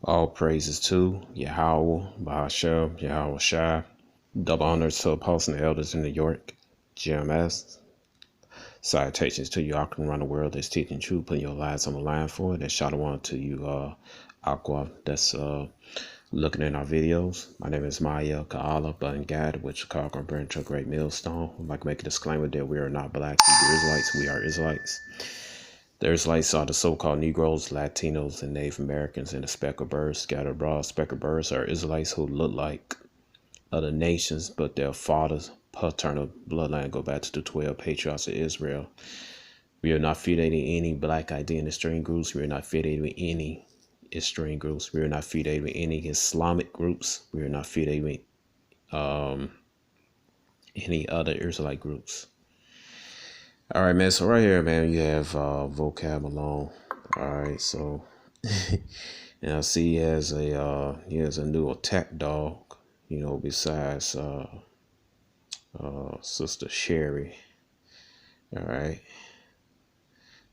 All praises to Yahweh, Bahashem, Yahweh Shai. Double honors to Apostle and Elders in New York, GMS. Salutations to you all can run the world that's teaching truth, putting your lives on the line for it. And shout out to you, Aqua, that's looking at our videos. My name is Maya Kaala Button Gad with Chicago Brand to a Great Millstone. I'd like to make a disclaimer that we are not black Hebrew Israelites, we are Israelites. The Israelites are the so-called Negroes, Latinos, and Native Americans, and the speckled birds scattered abroad. Speckled birds are Israelites who look like other nations, but their fathers' paternal bloodline go back to the 12 patriarchs of Israel. We are not affiliated with any black identity extreme groups. We are not affiliated with any extreme groups. We are not affiliated with any Islamic groups. We are not affiliated with any other Israelite groups. All right, man. So right here, man, you have Vocab Malone. All right, so and I see he has a new attack dog. You know, besides Sister Sherry. All right,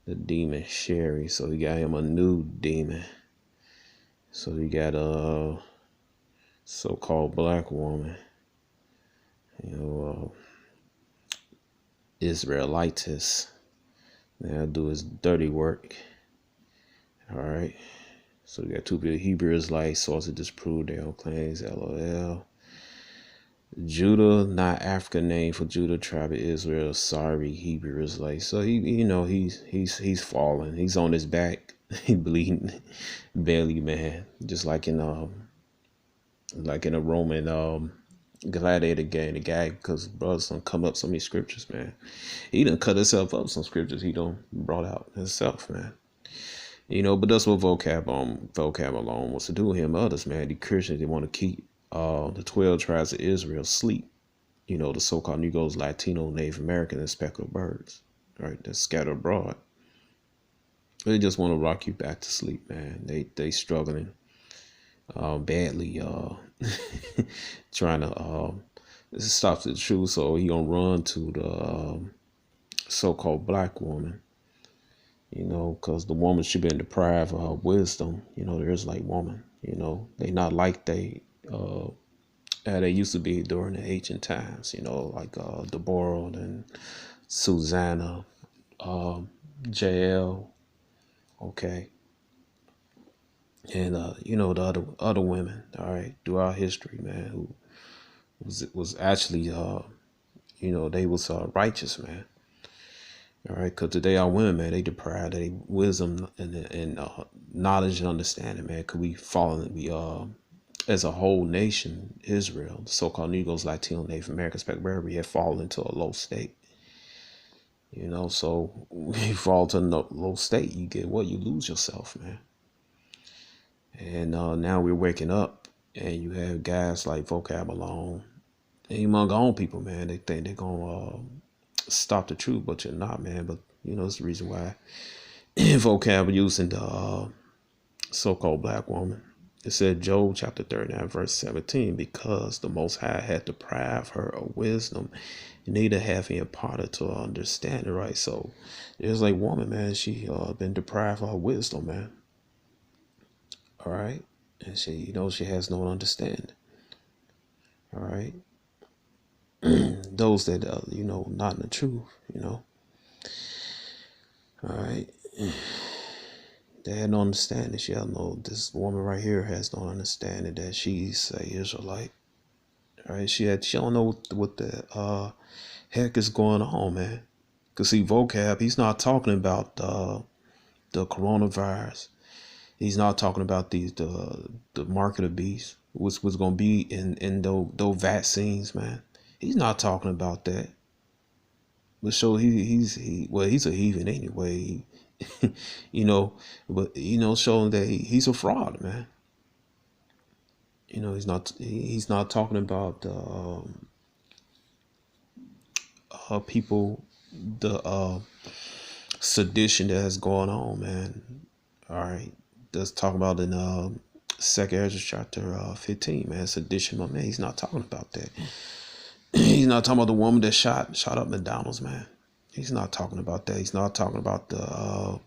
the demon Sherry. So he got him a new demon. So he got a so-called black woman. You know, Israelites. Now do his dirty work. All right. So we got two people. Hebrew Israelites, sources disprove their own claims. LOL. Judah, not African name for Judah, tribe of Israel. Sorry, Hebrew Israelites. So he's falling. He's on his back. He bleeding belly, man. Just like in a Roman gladiator game, the guy, because brothers done come up so many scriptures, man. He done cut himself up some scriptures he done brought out himself, man. You know, but that's what vocab alone wants to do with him. Others, man, the Christians, they want to keep the 12 tribes of Israel asleep. You know, the so-called Negroes, Latino, Native American, and speckled birds, right? That's scattered abroad. They just want to rock you back to sleep, man. They struggling badly, trying to stop the truth. So he gonna run to the so-called black woman. You know, because the woman should be deprived of her wisdom. You know, the Israelite woman. You know, they not like they used to be during the ancient times. You know, like Deborah and Susanna, Jael. Okay. And you know, the other women, all right, throughout history, man, who was actually you know, they was righteous, man. All right, because today our women, man, they deprived of their wisdom and knowledge and understanding, man. Because we as a whole nation, Israel, the so-called Negroes, Latino, Native Americans, we have fallen into a low state. You know, so when you fall to a low state, you get what? You lose yourself, man. And now we're waking up, and you have guys like Vocab Malone, and among our own people, man, they think they're gonna stop the truth, but you're not, man. But you know, it's the reason why Vocab using the so-called black woman. It said Job chapter 39 verse 17, because the Most High had deprived her of wisdom, neither have he imparted to her understanding. Right, so there's like woman, man, she been deprived of her wisdom, man. All right, and she, you know, she has no understanding. All right. Those that you know, not in the truth, you know. All right, they had no understanding. She had no. This woman right here has no understanding that she's a Israelite. All right, she don't know what the heck is going on, man. Cause see, vocab, he's not talking about the coronavirus. He's not talking about the mark of the beast, which was gonna be in those vaccines, man. He's not talking about that. But so he's a heathen anyway. You know, but you know, showing that he's a fraud, man. You know, he's not talking about people, the sedition that has gone on, man. All right, let's talk about in Second Ezra chapter 15, man. Sedition, my man. He's not talking about that. He's not talking about the woman that shot up McDonald's, man. He's not talking about that. He's not talking about the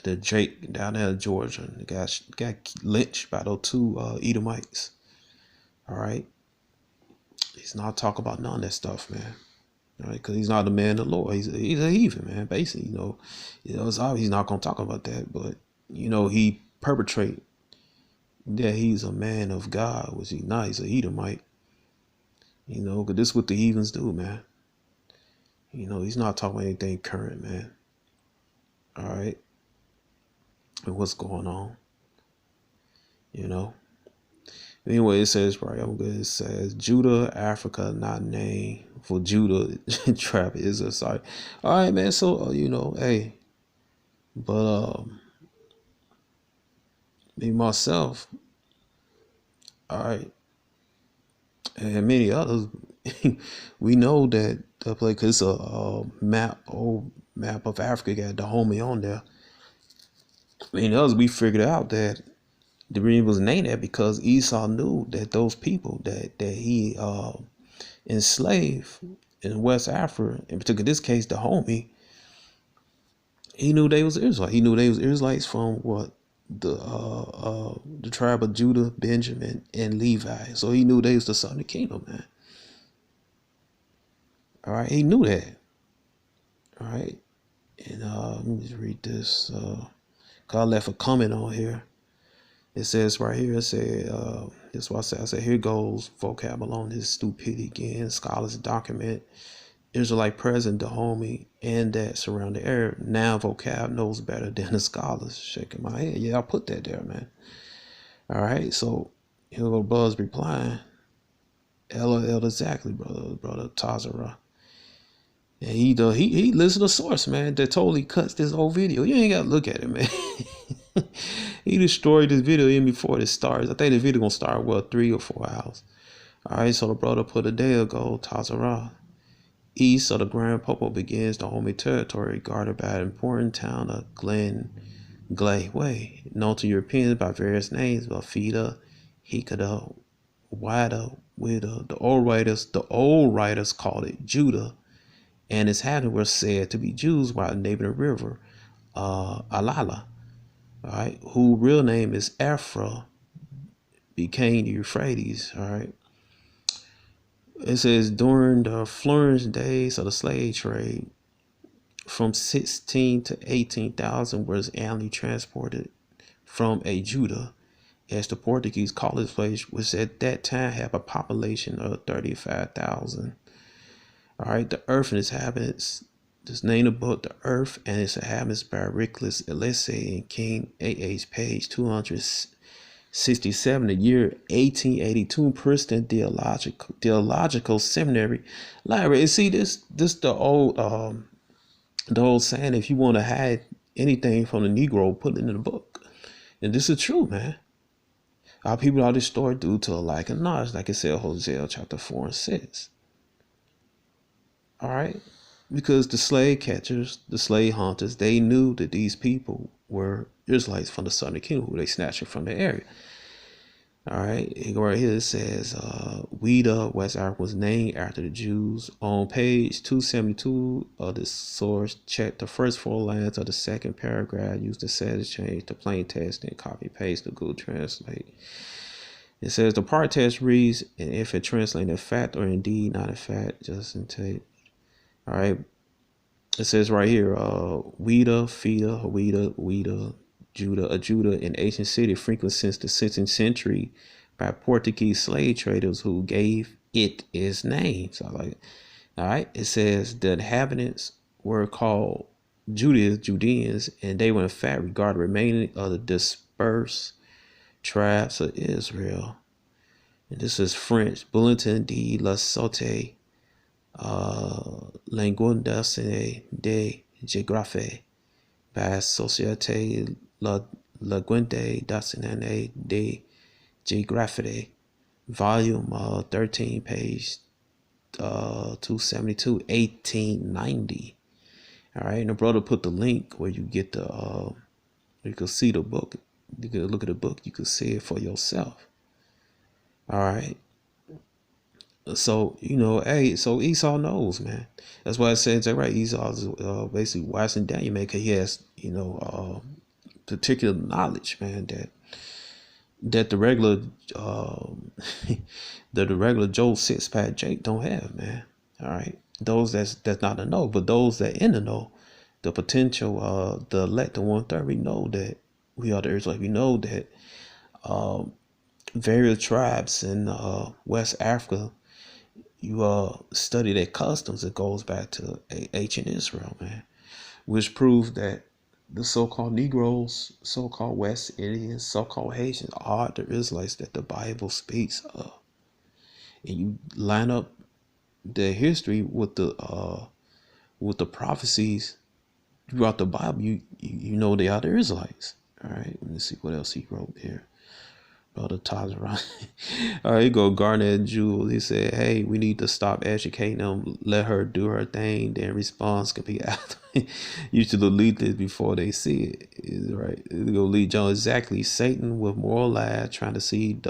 The Jake down there in Georgia, the guy got lynched by those two Edomites. All right, he's not talking about none of that stuff, man. All right, because he's not the man of the Lord. He's a heathen, man. Basically, it's obvious he's not gonna talk about that, but he perpetrate that he's a man of God, which he's not. He's a Edomite. Because this is what the heathens do, man. He's not talking about anything current, man. All right. And what's going on? Anyway, it says, right, I'm good. It says, Judah, Africa, not named for Judah, trap is a site. All right, man. So, hey, but, me, myself, all right, and many others, we know that the place, because it's a old map of Africa, got the homie on there. Many others, we figured out that the reason was named that because Esau knew that those people that he enslaved in West Africa, in particular this case, the homie, he knew they was Israelites. He knew they was Israelites from what? The tribe of Judah, Benjamin, and Levi. So he knew they was the southern kingdom, man. All right, he knew that. All right, and let me just read this. Cause I left a comment on here. It says right here, it said, this is what I said, here goes Vocab Malone, his stupidity again. Scholars document Israelite president, the homie, and that surrounding area. Now Vocab knows better than the scholars. Shaking my head. Yeah, I put that there, man. All right, so here go Buzz replying. LOL, exactly, brother Tazara. And he listened to source, man, that totally cuts this whole video. You ain't gotta look at it, man. He destroyed this video even before it starts. I think the video gonna start 3 or 4 hours. All right, so the brother put a day ago, Tazara. East of the Grand Popo begins the homie territory guarded by an important town of Glay Way, known to Europeans by various names, Bafida, Hikada, Wida, Wida. The old writers called it Judah, and its inhabitants were said to be Jews, while the neighboring river, Alala, all right, whose real name is Ephra, became the Euphrates. All right. It says during the flourishing days of the slave trade, from 16 to 18,000 was annually transported from a Judah, as the Portuguese called this place, which at that time had a population of 35,000. All right, the earth and its inhabitants. This name of the book, The Earth and Its Inhabitants, by Reckless Elysee in King A.H. page 267, the year 1882, Princeton Theological Seminary Library. And see, this the old saying: if you want to hide anything from the Negro, put it in the book. And this is true, man. Our people are destroyed due to a lack of knowledge, like it said, Hosea chapter 4 and 6. All right. Because the slave catchers, the slave hunters, they knew that these people were Israelites from the southern kingdom, who they snatched from the area. All right, right here it says, Wida, West Africa, was named after the Jews. On page 272 of the source, check the first 4 lines of the second paragraph. Use the set change to plain text and copy paste to Google Translate. It says the part text reads, and if it translates in fact or indeed not a fact, just in tape. All right. It says right here, Wida, Judah, a Judah, an ancient city frequent since the 16th century by Portuguese slave traders who gave it its name. So like, all right. It says the inhabitants were called Judeans, and they were in fact regarded remaining of the dispersed tribes of Israel. And this is French, Bulletin de la Société Linguistique de Géographie by Société Linguistique de Géographie, volume 13, page 272, 1890. All right, and the brother put the link where you get the you can see the book. You can look at the book. You can see it for yourself. All right. So, hey, so Esau knows, man. That's why it says, right, Esau is basically watching Daniel, man, because he has, particular knowledge, man, that the regular that the regular Joe six pack Jake don't have, man. All right, those that's not a know, but those that in the know, the potential, the elect, the 1/3, we know that we are the Israelites. We know that various tribes in West Africa, you study their customs. It goes back to ancient Israel, man, which proves that the so-called Negroes, so-called West Indians, so-called Haitians are the Israelites that the Bible speaks of. And you line up the history with the prophecies throughout the Bible, you know they are the Israelites. All right, let me see what else he wrote here. Brother Todd's around. All right, here go Garnett Jewel. He said, "Hey, we need to stop educating them. Let her do her thing. Then response can be after. You should delete this before they see it." Is right. Here go Lee Jones. Exactly. Satan with moral lies, trying to deceive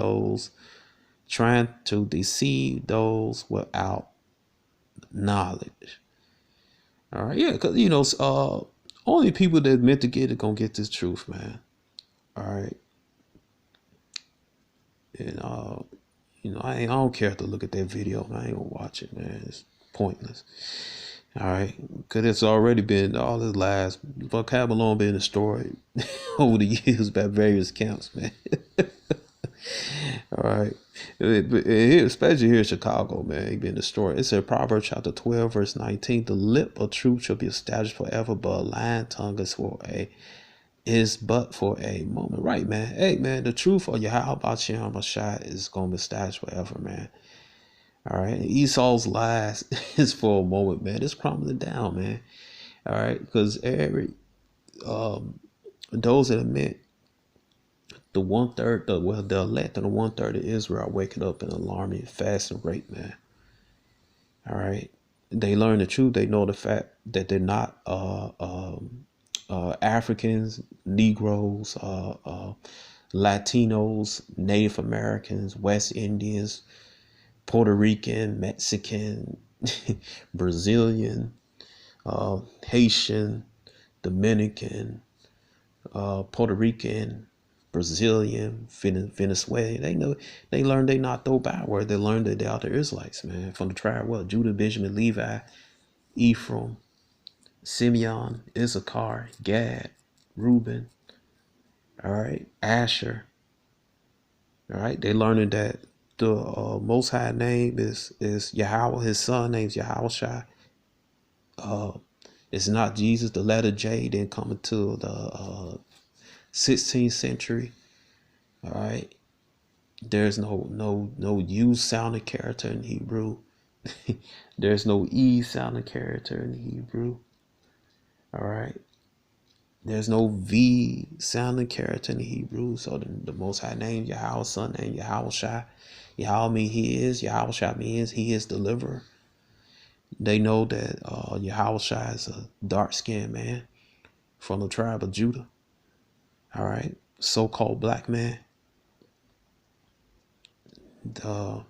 those without knowledge. All right, yeah, because only people that meant to get it gonna get this truth, man. All right, and I don't care to look at that video, man. I ain't gonna watch it, man. It's pointless. All right, because it's already been all his lies. Vocab Malone been destroyed over the years by various counts, man. All right, especially here in Chicago, man, he been destroyed. It said Proverbs chapter 12, verse 19: "The lip of truth shall be established forever, but a lying tongue is but for a moment." Right, man. Hey, man, the truth of Yahweh Shem Shai is gonna be established forever, man. All right, and Esau's lies is for a moment, man. Just calm it down, man. All right, because those that admit the 1/3, the elect and the 1/3 of Israel are waking up in an alarming fasting rate, man. All right, they learn the truth. They know the fact that they're not Africans, Negroes, Latinos, Native Americans, West Indians, Puerto Rican, Mexican, Brazilian, Haitian, Dominican, Puerto Rican, Brazilian, Venezuelan. They learned they not though backward. They learned that they are the Israelites, man. From the tribe, Judah, Benjamin, Levi, Ephraim, Simeon, Issachar, Gad, Reuben, all right, Asher. All right, they learning that the Most High name is Yahweh. His son name's Yahweh Shai. It's not Jesus. The letter J didn't come until the 16th century. All right, there's no U sounding character in Hebrew. There's no E sounding character in Hebrew. All right. There's no V sounding character in the Hebrew. So the Most High name, Yahweh, son name, Yahweh Shai. Yahweh means he is. Yahweh Shai means he is deliverer. They know that Yahweh Shai is a dark-skinned man from the tribe of Judah. All right. So-called black man. The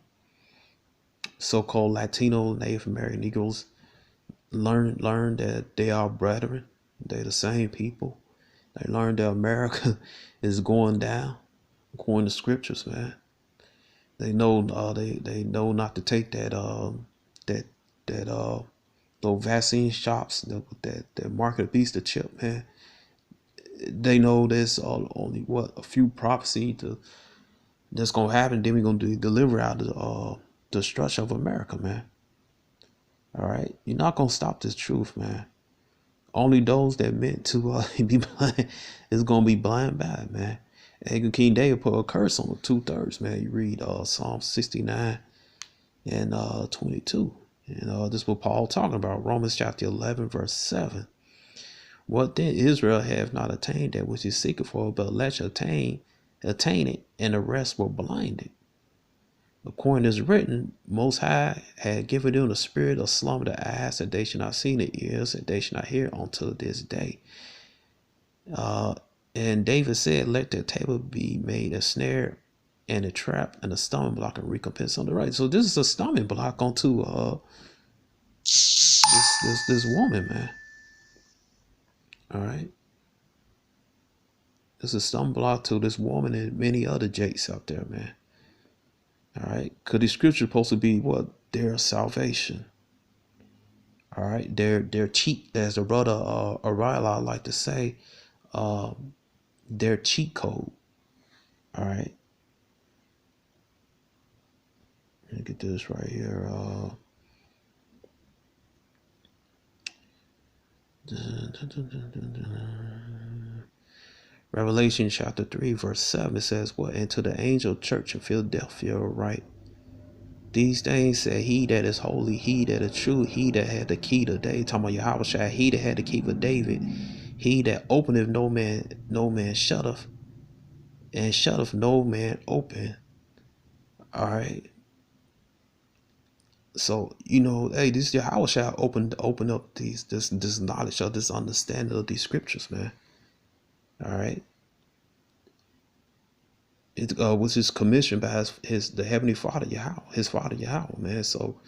so-called Latino, Native American Negroes learn that they are brethren. They're the same people. They learned that America is going down, according to scriptures, man. They know they know not to take those vaccine shots that market a beast of chip, man. They know there's only a few prophecy that's gonna happen. Then we're gonna deliver out the destruction of America, man. All right, you're not gonna stop this truth, man. Only those that meant to be blind is gonna be blind by it, man. And King David put a curse on the 2/3, man. You read Psalm 69 and 22. And this is what Paul talking about. Romans chapter 11, verse 7. What then Israel have not attained that which he seeketh for, but let you attain it, and the rest were blinded. According as written, Most High had given them the spirit of slumber, the eyes that they should not see, the ears that they should not hear until this day. And David said, let their table be made a snare and a trap and a stumbling block and recompense on the right. So this is a stumbling block onto this woman, man. All right. It's a stumbling block to this woman and many other jakes out there, man. All right. Because the scripture supposed to be what? Their salvation. All right. Their cheat, as the brother Arila like to say, their cheat code. All right. Let me get this right here. Revelation chapter 3, verse 7, it says, well, and to the angel church in Philadelphia, right? These things said he that is holy, he that is true, he that had the key to David. Talking about Yahushua, he that had the key of David, he that openeth no man shutteth, and shutteth no man open. All right. So, hey, this Yahushua open up this knowledge of this understanding of these scriptures, man. All right. It was his commission by the heavenly Father Yahweh, his Father Yahweh, man. So,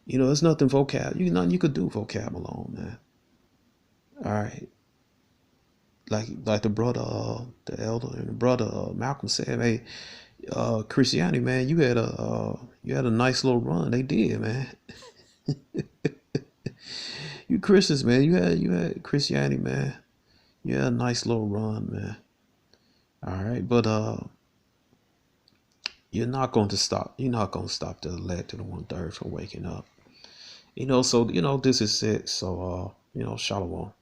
it's nothing nothing you could do vocab Malone, man. All right. Like the brother, the elder and the brother Malcolm said, hey, Christianity, man, you had a nice little run. They did, man. You Christians, man, you had Christianity, man. You had a nice little run, man. All right, but you're not going to stop. You're not going to stop the elect and the 1/3 from waking up. So this is it. So shalom.